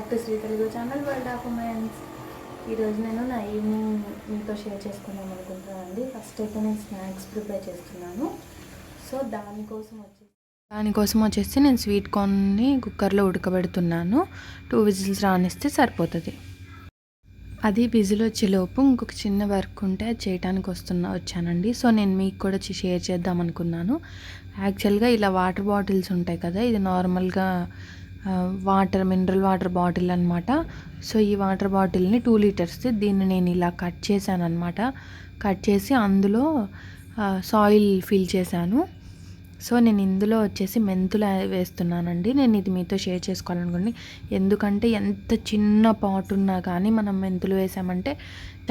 Back to Sri Telugu channel world of women's. ఈరోజు నేను నా ఈవినింగ్ మీతో షేర్ చేసుకుందాం అనుకుంటున్నానండి. ఫస్ట్ అయితే నేను స్నాక్స్ ప్రిపేర్ చేస్తున్నాను. సో దానికోసం వచ్చేసి నేను స్వీట్ కార్న్ని కుక్కర్లో ఉడకబెడుతున్నాను. 2 విజిల్స్ రానిస్తే సరిపోతుంది. అది విజిల్ వచ్చేలోపు ఇంకొక చిన్న వర్క్ ఉంటే అది చేయడానికి వచ్చానండి. సో నేను మీకు కూడా షేర్ చేద్దాం అనుకున్నాను. యాక్చువల్గా ఇలా వాటర్ బాటిల్స్ ఉంటాయి కదా, ఇది నార్మల్గా మినరల్ వాటర్ బాటిల్ అనమాట. సో ఈ వాటర్ బాటిల్ని 2 లీటర్స్ది దీన్ని నేను ఇలా కట్ చేశాను అనమాట. కట్ చేసి అందులో సాయిల్ ఫిల్ చేశాను. సో నేను ఇందులో వచ్చేసి మెంతులు వేస్తున్నానండి. నేను ఇది మీతో షేర్ చేసుకోవాలనుకోండి, ఎందుకంటే ఎంత చిన్న పాట్ ఉన్నా కానీ మనం మెంతులు వేసామంటే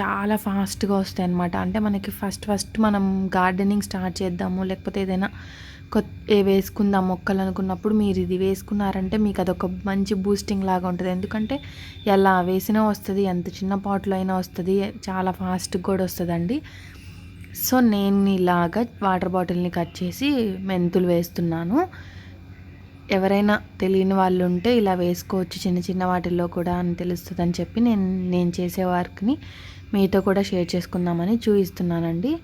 చాలా ఫాస్ట్గా వస్తాయి అన్నమాట. అంటే మనకి ఫస్ట్ మనం గార్డెనింగ్ స్టార్ట్ చేద్దాము, లేకపోతే ఏదైనా వేసుకుందాం మొక్కలు అనుకున్నప్పుడు మీరు ఇది వేసుకున్నారంటే మీకు అదొక మంచి బూస్టింగ్ లాగా ఉంటుంది. ఎందుకంటే ఎలా వేసినా వస్తుంది, ఎంత చిన్న పాట్లో అయినా వస్తుంది, చాలా ఫాస్ట్గా కూడా వస్తుందండి. సో నేను ఇలాగా వాటర్ బాటిల్ని కట్ చేసి మెంతులు వేస్తున్నాను. ఎవరైనా తెలియని వాళ్ళు ఉంటే ఇలా వేసుకోవచ్చు చిన్న చిన్న వాటిల్లో కూడా అని తెలుస్తుందని చెప్పి నేను చేసే వర్క్ని మీతో కూడా షేర్ చేసుకుందామని చూపిస్తున్నానండి.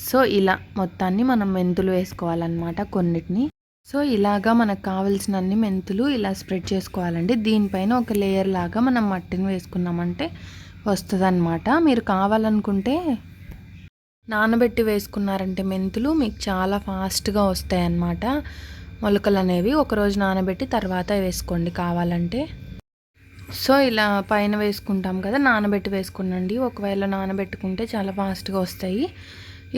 సో ఇలా మొత్తాన్ని మనం మెంతులు వేసుకోవాలన్నమాట కొన్నిటిని. సో ఇలాగా మనకు కావాల్సినన్ని మెంతులు ఇలా స్ప్రెడ్ చేసుకోవాలండి. దీనిపైన ఒక లేయర్ లాగా మనం మట్టిని వేసుకున్నామంటే వస్తుంది అన్నమాట. మీరు కావాలనుకుంటే నానబెట్టి వేసుకున్నారంటే మెంతులు మీకు చాలా ఫాస్ట్గా వస్తాయి అన్నమాట. మొలకలు అనేవి ఒకరోజు నానబెట్టి తర్వాత వేసుకోండి కావాలంటే. సో ఇలా పైన వేసుకుంటాం కదా, నానబెట్టి వేసుకునండి. ఒకవేళ నానబెట్టుకుంటే చాలా ఫాస్ట్గా వస్తాయి.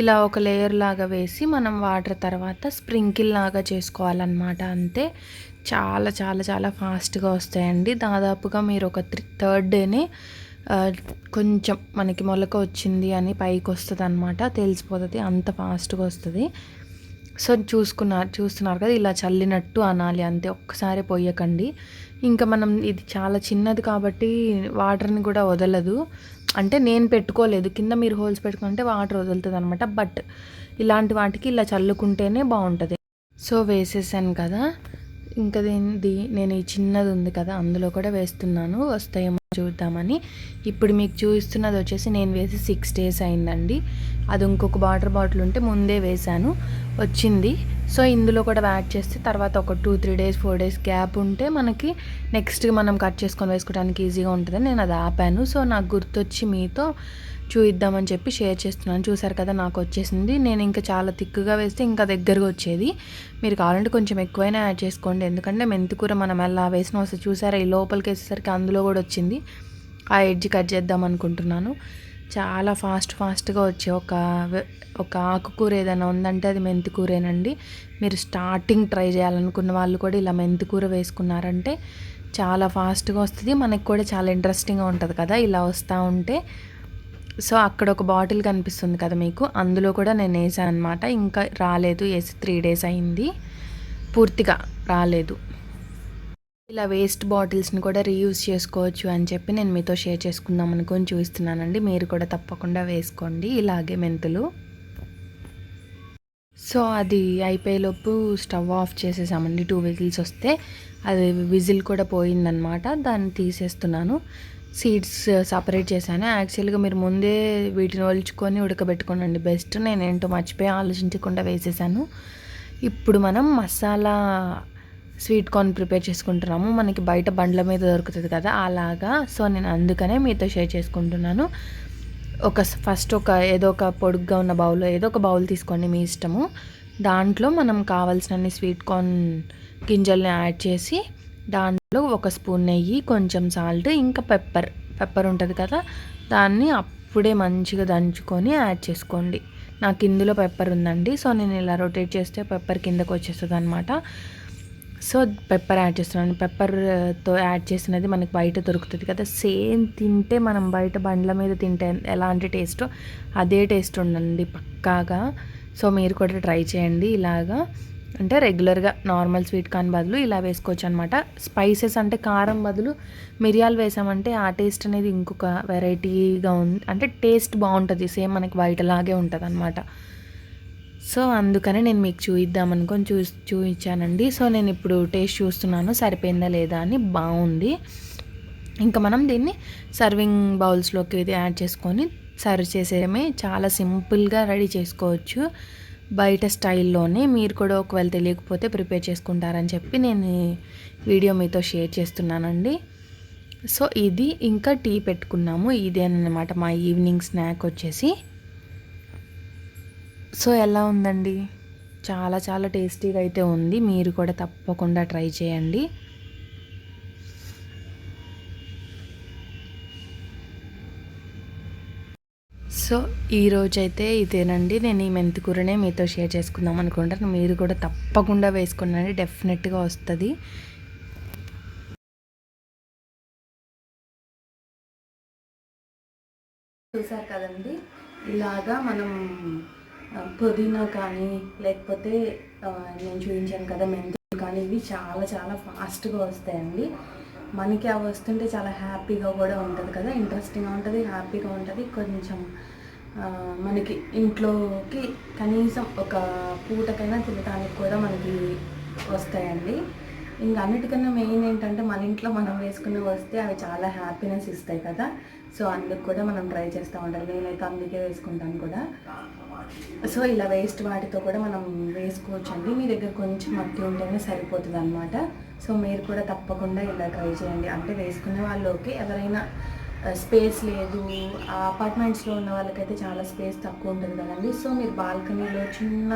ఇలా ఒక లేయర్ లాగా వేసి మనం వాటర్ తర్వాత స్ప్రింకిల్ లాగా చేసుకోవాలన్నమాట. అంతే, చాలా చాలా చాలా ఫాస్ట్గా వస్తాయండి. దాదాపుగా మీరు ఒక 3rd డేనే కొంచెం మనకి మొలక వచ్చింది అని పైకి వస్తుంది అనమాట, తెలిసిపోతుంది, అంత ఫాస్ట్గా వస్తుంది. సో చూస్తున్నారు కదా, ఇలా చల్లినట్టు అనాలి అంతే, ఒక్కసారి పోయకండి. ఇంకా మనం ఇది చాలా చిన్నది కాబట్టి వాటర్ని కూడా వదలదు. అంటే నేను పెట్టుకోలేదు, కింద మీరు హోల్స్ పెట్టుకుంటే వాటర్ వదులుతుంది అనమాట. బట్ ఇలాంటి వాటికి ఇలా చల్లుకుంటేనే బాగుంటుంది. సో వేసేసాను కదా, ఇంకా నేను ఈ చిన్నది ఉంది కదా అందులో కూడా వేస్తున్నాను, వస్తాయేమో చూద్దామని. ఇప్పుడు మీకు చూపిస్తున్నది వచ్చేసి నేను వేసి 6 days అయిందండి. అది ఇంకొక వాటర్ బాటిల్ ఉంటే ముందే వేశాను, వచ్చింది. సో ఇందులో కూడా యాడ్ చేస్తే తర్వాత ఒక 2-3 days 4 days గ్యాప్ ఉంటే మనకి నెక్స్ట్ మనం కట్ చేసుకొని వేసుకోవడానికి ఈజీగా ఉంటుందని నేను అది ఆపాను. సో నాకు గుర్తొచ్చి మీతో చూద్దామని చెప్పి షేర్ చేస్తున్నాను. చూసారు కదా, నాకు వచ్చేసింది. నేను ఇంకా చాలా థిక్గా వేస్తే ఇంకా దగ్గరగా వచ్చేది. మీరు కావాలంటే కొంచెం ఎక్కువైనా యాడ్ చేసుకోండి, ఎందుకంటే మెంతికూర మనం ఎలా వేసినా వస్తుంది. చూసారా, ఈ లోపలికి వేసేసరికి అందులో కూడా వచ్చింది. ఆ ఎడ్జ్ కట్ చేద్దాం అనుకుంటున్నాను. చాలా ఫాస్ట్గా వచ్చే ఒక ఆకుకూర ఏదైనా ఉందంటే అది మెంతికూరేనండి. మీరు స్టార్టింగ్ ట్రై చేయాలనుకున్న వాళ్ళు కూడా ఇలా మెంతికూర వేసుకున్నారంటే చాలా ఫాస్ట్గా వస్తుంది. మనకి కూడా చాలా ఇంట్రెస్టింగ్గా ఉంటుంది కదా ఇలా వస్తూ ఉంటే. సో అక్కడ ఒక బాటిల్ కనిపిస్తుంది కదా మీకు, అందులో కూడా నేను వేసాను అనమాట. ఇంకా రాలేదు, వేసి 3 days అయింది, పూర్తిగా రాలేదు. ఇలా వేస్ట్ బాటిల్స్ని కూడా రీయూజ్ చేసుకోవచ్చు అని చెప్పి నేను మీతో షేర్ చేసుకుందాం అనుకొని చూపిస్తున్నానండి. మీరు కూడా తప్పకుండా వేసుకోండి ఇలాగే మెంతులు. సో అది అయిపోయేలోపు స్టవ్ ఆఫ్ చేసేసామండి. 2 విజిల్స్ వస్తే అది విజిల్ కూడా పోయిందనమాట. దాన్ని తీసేస్తున్నాను. సీడ్స్ సపరేట్ చేశాను. యాక్చువల్గా మీరు ముందే వీటిని ఒలుచుకొని ఉడకబెట్టుకోనండి బెస్ట్. నేనేంటో మర్చిపోయి ఆలోచించకుండా వేసేసాను. ఇప్పుడు మనం మసాలా స్వీట్ కార్న్ ప్రిపేర్ చేసుకుంటున్నాము. మనకి బయట బండ్ల మీద దొరుకుతుంది కదా అలాగా. సో నేను అందుకనే మీతో షేర్ చేసుకుంటున్నాను. ఫస్ట్ ఏదో ఒక పొడుగ్గా ఉన్న బౌల్, ఏదో ఒక బౌల్ తీసుకోండి మీ ఇష్టము. దాంట్లో మనం కావాల్సినన్ని స్వీట్ కార్న్ గింజల్ని యాడ్ చేసి దాంట్లో 1 స్పూన్ నెయ్యి, కొంచెం సాల్ట్, ఇంకా పెప్పర్ ఉంటుంది కదా, దాన్ని అప్పుడే మంచిగా దంచుకొని యాడ్ చేసుకోండి. నాకు ఇందులో పెప్పర్ ఉందండి. సో నేను ఇలా రొటేట్ చేస్తే పెప్పర్ కిందకు వచ్చేస్తుంది అనమాట. సో పెప్పర్ యాడ్ చేస్తున్నాను. పెప్పర్తో యాడ్ చేసినది మనకి బయట దొరుకుతుంది కదా, సేమ్ తింటే మనం బయట బండ్ల మీద తింటే ఎలాంటి టేస్టో అదే టేస్ట్ ఉండండి పక్కాగా. సో మీరు కూడా ట్రై చేయండి ఇలాగా. అంటే రెగ్యులర్గా నార్మల్ స్వీట్ కార్న్ బదులు ఇలా వేసుకోవచ్చు అనమాట. స్పైసెస్ అంటే కారం బదులు మిరియాలు వేసామంటే ఆ టేస్ట్ అనేది ఇంకొక వెరైటీగా అంటే టేస్ట్ బాగుంటుంది, సేమ్ మనకి బయటలాగే ఉంటుంది అనమాట. సో అందుకనే నేను మీకు చూపిద్దామనుకొని చూపించానండి. సో నేను ఇప్పుడు టేస్ట్ చూస్తున్నాను సరిపోయిందా లేదా అని. బాగుంది. ఇంకా మనం దీన్ని సర్వింగ్ బౌల్స్లోకి ఇది యాడ్ చేసుకొని సర్వ్ చేసేయడమే. చాలా సింపుల్గా రెడీ చేసుకోవచ్చు బయట స్టైల్లోనే. మీరు కూడా ఒకవేళ తెలియకపోతే ప్రిపేర్ చేసుకుంటారని చెప్పి నేను వీడియో మీతో షేర్ చేస్తున్నానండి. సో ఇది ఇంకా టీ పెట్టుకున్నాము. ఇదేనమాట మా ఈవినింగ్ స్నాక్ వచ్చేసి. సో ఎలా ఉందండి? చాలా చాలా టేస్టీగా అయితే ఉంది. మీరు కూడా తప్పకుండా ట్రై చేయండి. సో ఈరోజైతే ఇదేనండి. నేను ఈ మెంతికూరనే మీతో షేర్ చేసుకుందాం అనుకుంటాను. మీరు కూడా తప్పకుండా వేసుకున్నాండి, డెఫినెట్గా వస్తుంది. చూసారు కదండి, ఇలాగా మనం పుదీనా కానీ లేకపోతే నేను చూపించాను కదా మెంతులు కానీ, ఇవి చాలా చాలా ఫాస్ట్గా వస్తాయండి. మనకి అవి వస్తుంటే చాలా హ్యాపీగా కూడా ఉంటుంది కదా, ఇంట్రెస్టింగ్గా ఉంటుంది, హ్యాపీగా ఉంటుంది. కొంచెం మనకి ఇంట్లోకి కనీసం ఒక పూటకైనా తినడానికి కూడా మనకి వస్తాయండి. ఇంకా అన్నిటికన్నా మెయిన్ ఏంటంటే మన ఇంట్లో మనం వేసుకుని వస్తే అవి చాలా హ్యాపీనెస్ ఇస్తాయి కదా. సో అందుకు కూడా మనం ట్రై చేస్తూ ఉండాలి. నేనైతే అందుకే వేసుకుంటాను కూడా. సో ఇలా వేస్ట్ వాటితో కూడా మనం వేసుకోవచ్చండి. మీ దగ్గర కొంచెం మట్టి ఉంటేనే సరిపోతుంది అనమాట. సో మీరు కూడా తప్పకుండా ఇలా ట్రై చేయండి. అంటే వేసుకునే వాళ్ళకి ఎవరైనా స్పేస్ లేదు, ఆ అపార్ట్మెంట్స్లో ఉన్న వాళ్ళకైతే చాలా స్పేస్ తక్కువ ఉంటుంది కదండి. సో మీరు బాల్కనీలో చిన్న,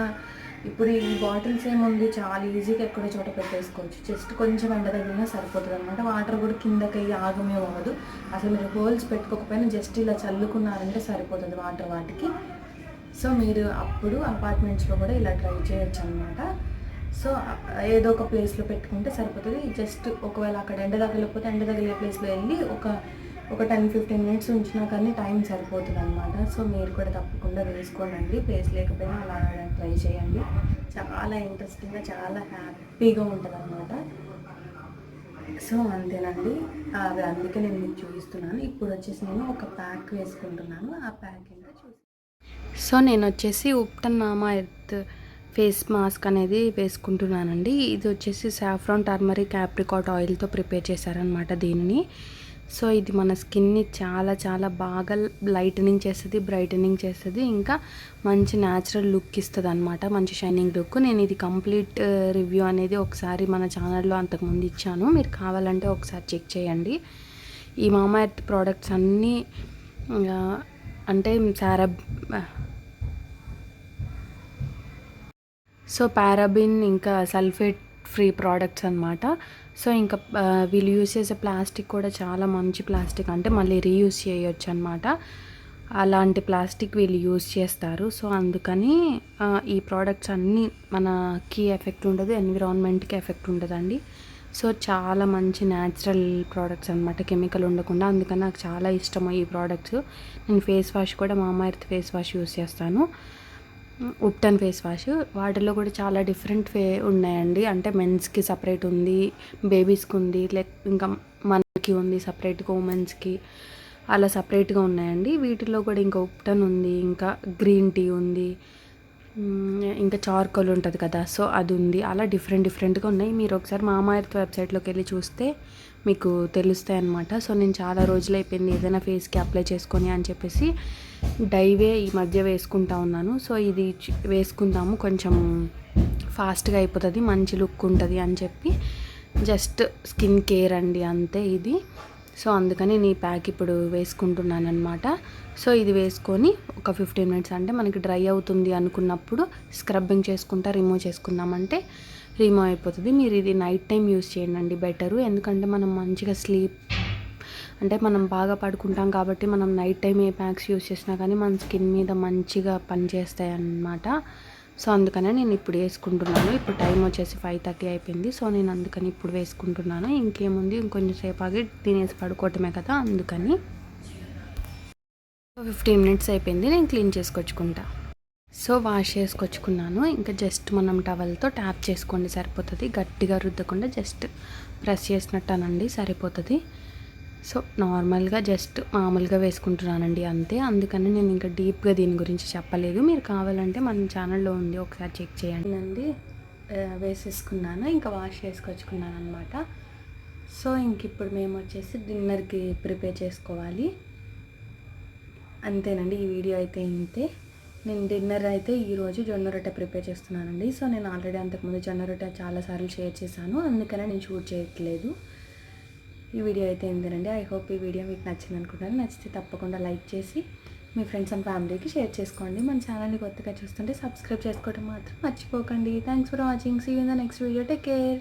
ఇప్పుడు ఈ బాటిల్స్ ఏముంది, చాలా ఈజీగా ఎక్కడో చోట పెట్టేసుకోవచ్చు. జస్ట్ కొంచెం ఎండ తగిలినా సరిపోతుంది అనమాట. వాటర్ కూడా కిందకి ఆగమే అవ్వదు. అసలు మీరు హోల్స్ పెట్టుకోకపోయినా జస్ట్ ఇలా చల్లుకున్నారంటే సరిపోతుంది వాటర్ వాటికి. సో మీరు అప్పుడు అపార్ట్మెంట్స్లో కూడా ఇలా ట్రై చేయొచ్చు అనమాట. సో ఏదో ఒక ప్లేస్లో పెట్టుకుంటే సరిపోతుంది. జస్ట్ ఒకవేళ అక్కడ ఎండ తగలకపోతే ఎండ తగిలే ప్లేస్లో వెళ్ళి ఒక 10-15 మినిట్స్ ఉంచినా కానీ టైం సరిపోతుంది అనమాట. సో మీరు కూడా తప్పకుండా వేసుకోండి. ప్లేస్ లేకపోయినా అలా ట్రై చేయండి. చాలా ఇంట్రెస్టింగ్గా, చాలా హ్యాపీగా ఉంటుంది అనమాట. సో అంతేనండి, అది అందుకే నేను మీకు చూపిస్తున్నాను. ఇప్పుడు వచ్చేసి నేను ఒక ప్యాక్ వేసుకుంటున్నాను. ఆ ప్యాక్ ఏంటో చూసి, సో నేను వచ్చేసి ఉప్టన్ మామా ఎర్త్ ఫేస్ మాస్క్ అనేది వేసుకుంటున్నానండి. ఇది వచ్చేసి సాఫ్రాన్ టర్మరిక్ ఆప్రికాట్ ఆయిల్తో ప్రిపేర్ చేశారనమాట దీనిని. సో ఇది మన స్కిన్ని చాలా చాలా బాగా లైటనింగ్ చేస్తుంది, బ్రైటనింగ్ చేస్తుంది, ఇంకా మంచి న్యాచురల్ లుక్ ఇస్తుంది అనమాట, మంచి షైనింగ్ లుక్. నేను ఇది కంప్లీట్ రివ్యూ అనేది ఒకసారి మన ఛానల్లో అంతకుముందు ఇచ్చాను. మీరు కావాలంటే ఒకసారి చెక్ చేయండి. ఈ మామా ఎర్త్ ప్రోడక్ట్స్ అన్నీ అంటే పారాబిన్ ఇంకా సల్ఫేట్ ఫ్రీ ప్రోడక్ట్స్ అనమాట. సో ఇంకా వీళ్ళు యూజ్ చేసే ప్లాస్టిక్ కూడా చాలా మంచి ప్లాస్టిక్, అంటే మళ్ళీ రీయూజ్ చేయొచ్చు అనమాట. అలాంటి ప్లాస్టిక్ వీళ్ళు యూజ్ చేస్తారు. సో అందుకని ఈ ప్రోడక్ట్స్ అన్నీ మనకి ఎఫెక్ట్ ఉండదు, ఎన్విరాన్మెంట్కి ఎఫెక్ట్ ఉండదండి. సో చాలా మంచి న్యాచురల్ ప్రోడక్ట్స్ అనమాట, కెమికల్ ఉండకుండా. అందుకని నాకు చాలా ఇష్టము ఈ ప్రోడక్ట్స్. నేను ఫేస్ వాష్ కూడా మామా ఎర్త్ ఫేస్ వాష్ యూజ్ చేస్తాను, ఉప్టన్ ఫేస్ వాష్. వాటిలో కూడా చాలా డిఫరెంట్ ఉన్నాయండి. అంటే మెన్స్కి సపరేట్ ఉంది, బేబీస్కి ఉంది, ఇంకా మనకి ఉంది సపరేట్గా, ఉమెన్స్కి అలా సపరేట్గా ఉన్నాయండి. వీటిలో కూడా ఇంకా ఉప్టన్ ఉంది, ఇంకా గ్రీన్ టీ ఉంది, ఇంకా చార్కోల్ ఉంటుంది కదా, సో అది ఉంది. అలా డిఫరెంట్గా ఉన్నాయి. మీరు ఒకసారి మామా ఎర్త్ వెబ్సైట్లోకి వెళ్ళి చూస్తే మీకు తెలుస్తాయి అన్నమాట. సో నేను చాలా రోజులు అయిపోయింది ఏదైనా ఫేస్కి అప్లై చేసుకొని అని చెప్పేసి డైవే ఈ మధ్య వేసుకుంటా ఉన్నాను. సో ఇది వేసుకుందాము, కొంచెం ఫాస్ట్గా అయిపోతుంది, మంచి లుక్ ఉంటుంది అని చెప్పి జస్ట్ స్కిన్ కేర్ అండి, అంతే ఇది. సో అందుకని నీ ప్యాక్ ఇప్పుడు వేసుకుంటున్నాను అనమాట. సో ఇది వేసుకొని ఒక 15 మినిట్స్, అంటే మనకి డ్రై అవుతుంది అనుకున్నప్పుడు స్క్రబ్బింగ్ చేసుకుంటా రిమూవ్ చేసుకున్నామంటే రిమూవ్ అయిపోతుంది. మీరు ఇది నైట్ టైం యూస్ చేయండి బెటరు, ఎందుకంటే మనం మంచిగా స్లీప్, అంటే మనం బాగా పడుకుంటాం కాబట్టి మనం నైట్ టైం ఏ ప్యాక్స్ యూస్ చేసినా కానీ మన స్కిన్ మీద మంచిగా పనిచేస్తాయి అన్నమాట. సో అందుకనే నేను ఇప్పుడు వేసుకుంటున్నాను. ఇప్పుడు టైం వచ్చేసి 5:30 అయిపోయింది. సో నేను అందుకని ఇప్పుడు వేసుకుంటున్నాను. ఇంకేముంది, ఇంకొంచెం సేపు ఆగి తినేసి పడుకోవటమే కదా, అందుకని. 15 మినిట్స్ అయిపోయింది, నేను క్లీన్ చేసుకొచ్చుకుంటా. సో వాష్ చేసుకొచ్చుకున్నాను. ఇంకా జస్ట్ మనం టవల్తో ట్యాప్ చేసుకోండి సరిపోతుంది, గట్టిగా రుద్దకుండా జస్ట్ ప్రెస్ చేసినట్టు అనండి సరిపోతుంది. సో నార్మల్గా జస్ట్ మామూలుగా వేసుకుంటున్నానండి అంతే. అందుకని నేను ఇంకా డీప్గా దీని గురించి చెప్పలేదు. మీరు కావాలంటే మన ఛానల్లో ఉంది, ఒకసారి చెక్ చేయండి. వేసేసుకున్నాను, ఇంకా వాష్ చేసుకొచ్చుకున్నాను అనమాట. సో ఇంక ఇప్పుడు మేము వచ్చేసి డిన్నర్కి ప్రిపేర్ చేసుకోవాలి. అంతేనండి, ఈ వీడియో అయితే ఇంతే. నేను డిన్నర్ అయితే ఈరోజు జొన్న రొట్టె ప్రిపేర్ చేస్తున్నానండి. సో నేను ఆల్రెడీ అంతకుముందు జొన్న రొట్టె చాలాసార్లు షేర్ చేశాను, అందుకనే నేను షూట్ చేయట్లేదు. ఈ వీడియో అయితే ఇంతేనండి. ఐ హోప్ ఈ వీడియో మీకు నచ్చింది అనుకుంటాను. నచ్చితే తప్పకుండా లైక్ చేసి మీ ఫ్రెండ్స్ అండ్ ఫ్యామిలీకి షేర్ చేసుకోండి. మన ఛానల్ని కొత్తగా చూస్తుంటే సబ్స్క్రైబ్ చేసుకోవడం మాత్రం మర్చిపోకండి. Thanks for watching. See you in the next video. Take care.